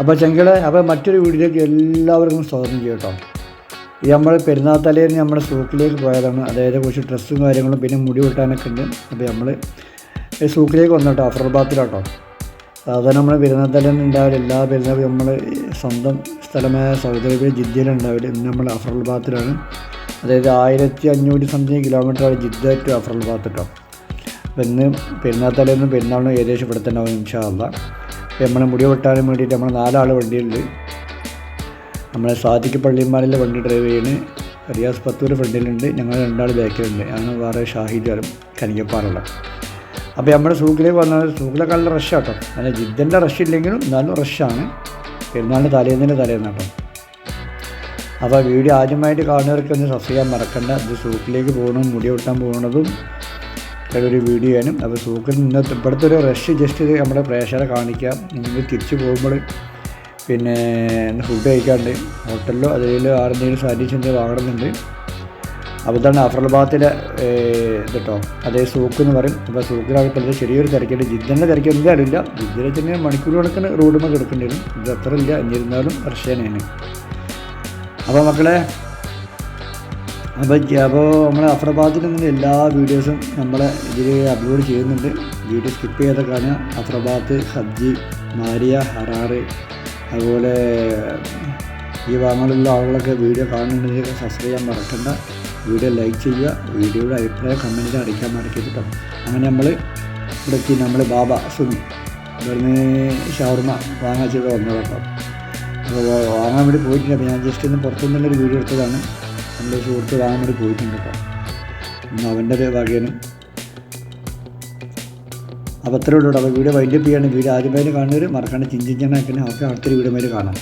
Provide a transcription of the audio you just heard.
അപ്പോൾ ചെങ്കളെ അപ്പോൾ മറ്റൊരു വീഡിയോയിലേക്ക് എല്ലാവർക്കും സ്വാഗതം ചെയ്യും കേട്ടോ. ഈ നമ്മൾ പെരുന്നാൾ തലേന്ന് നമ്മുടെ സൂക്കിലേക്ക് പോയതാണ്. അതായത് കുറച്ച് ഡ്രസ്സും കാര്യങ്ങളും പിന്നെ മുടി വെട്ടാനൊക്കെ ഉണ്ട്. അപ്പോൾ നമ്മൾ സൂക്കിലേക്ക് വന്നു കേട്ടോ, അഫ്രൽബാത്തിലാട്ടോ. സാധാരണ നമ്മൾ പെരുന്നാൾ തലേന്ന് ഉണ്ടാവില്ല, എല്ലാ പെരുന്നാളും നമ്മൾ സ്വന്തം സ്ഥലമായ സൗദി അറേബ്യ ജിദ്ദയിലുണ്ടാവില്ല. ഇന്ന് നമ്മൾ അഫ്രൽബാത്തിലാണ്. അതായത് 1500 സംതിങ് കിലോമീറ്ററാണ് ജിദ്ദ ടു അഫ്രൽബാത്ത് കേട്ടോ. അപ്പോൾ ഇന്ന് പെരുന്നാൾ തലേന്നും പെരുന്നാളിനും ഏകദേശം ഇവിടെ തന്നെ ആവും ഇൻഷാ അല്ലാഹ്. അപ്പോൾ നമ്മൾ മുടി വെട്ടാനും വേണ്ടിയിട്ട് നമ്മൾ 4 ആൾ വണ്ടിയുണ്ട്. നമ്മളെ സാദിഖ് പള്ളിമാരിലെ വണ്ടി ഡ്രൈവ് ചെയ്യുന്നത്, റിയാസ് പത്തൂർ ഫ്രണ്ടിലുണ്ട്, ഞങ്ങൾ 2 ആൾ ബാക്കിലുണ്ട്. ഞങ്ങൾ വേറെ ഷാഹിദ് വരും കനികപ്പാറുള്ള. അപ്പോൾ നമ്മുടെ സൂക്കിലേക്ക് വന്നാൽ സൂക്കിലൊക്കെ നല്ല റഷ് കേട്ടോ. നല്ല ജിദ്ദൻ്റെ റഷ് ഇല്ലെങ്കിലും എന്നാലും റഷാണ്. പെരുന്നാളിൻ്റെ തലേന്നതിൻ്റെ തലേന്ന് കേട്ടോ. അപ്പോൾ വീഡിയോ ആദ്യമായിട്ട് കാണുന്നവർക്ക് ഒന്ന് സബ്സ്ക്രൈബ് ചെയ്യാൻ മറക്കണ്ട. ഇത് സൂക്കിലേക്ക് പോകണം, മുടി വെട്ടാൻ പോകുന്നതും ഒരു വീഡിയോ ആണ്. അപ്പോൾ സൂക്കിൽ നിന്ന് ഇവിടുത്തെ ഒരു റഷ് ജസ്റ്റ് ഇത് നമ്മുടെ പ്രേക്ഷകരെ കാണിക്കാം. നിങ്ങൾ തിരിച്ച് പോകുമ്പോൾ പിന്നെ ഫുഡ് കഴിക്കാണ്ട് ഹോട്ടലിലോ അതിലോ ആരെന്തെങ്കിലും സാൻഡ്വിച്ച് എന്തെങ്കിലും വാങ്ങണമെന്നുണ്ട്. അപ്പോൾ ഇതാണ് അഫ്രൽബാത്തിലെ ഇത് കേട്ടോ. അതേ സൂക്ക് എന്ന് പറയും. അപ്പോൾ സൂക്കിലാണ് ഇപ്പോൾ ചെറിയൊരു തിരക്കുണ്ട്. ജിദ്ദൻ്റെ തിരക്ക് എന്തായാലും ഇല്ല. ജിദ്ദയിൽ തന്നെ മണിക്കൂർ കണക്കിന് റോഡുമ്പോൾ കിടക്കേണ്ടി വരും. ഇത് അത്ര ഇല്ല, എന്നിരുന്നാലും റഷ്യാണ്. അപ്പോൾ മക്കളെ, അപ്പോൾ നമ്മൾ അഫ്രൽബാത്തിൽ നിന്ന് എല്ലാ വീഡിയോസും നമ്മളെ ഇതിൽ അപ്ലോഡ് ചെയ്യുന്നുണ്ട്. വീഡിയോ സ്കിപ്പ് ചെയ്ത കാണുക. അഫ്രൽബാത്ത്, ഹജ്ജ്, മാരിയ, ഹറാറ്, അതുപോലെ ഈ ഭാഗങ്ങളിലുള്ള ആളുകളൊക്കെ വീഡിയോ കാണുന്നുണ്ടെങ്കിൽ സബ്സ്ക്രൈബ് ചെയ്യാൻ മറക്കണ്ട. വീഡിയോ ലൈക്ക് ചെയ്യുക. വീഡിയോയുടെ അഭിപ്രായം കമൻറ്റിൽ അറിയിക്കാൻ മറക്കരുത് കേട്ടോ. അങ്ങനെ നമ്മൾ ഇവിടെ എത്തി. നമ്മൾ ബാബ സുമി ഇവിടുന്ന് ഷവർമ വാങ്ങാച്ചിട്ട് വന്നത് കേട്ടോ. അപ്പോൾ വാങ്ങാൻ വേണ്ടി പോയിട്ടുണ്ട്. അപ്പോൾ ഞാൻ ജസ്റ്റ് ഒന്ന് പുറത്തുനിന്നുള്ളൊരു വീഡിയോ എടുത്തതാണ്. നമ്മുടെ സുഹൃത്ത് വാങ്ങാൻ വേണ്ടി പോയിട്ടുണ്ട് കേട്ടോ. ഇന്ന് അവൻ്റെ വകയാണ്. അപ്പോൾ അത്രേ ഉള്ളൂ. അപ്പോൾ വീഡിയോ വൈൻഡപ്പ് ചെയ്യാണ്. വീഡിയോ ആദ്യമായിട്ട് കാണുന്നവർ മറക്കാണ്ട് ചിഞ്ചിഞ്ചാനാക്കിനെ അവർക്ക് അടുത്തൊരു വീഡിയോ കാണാം.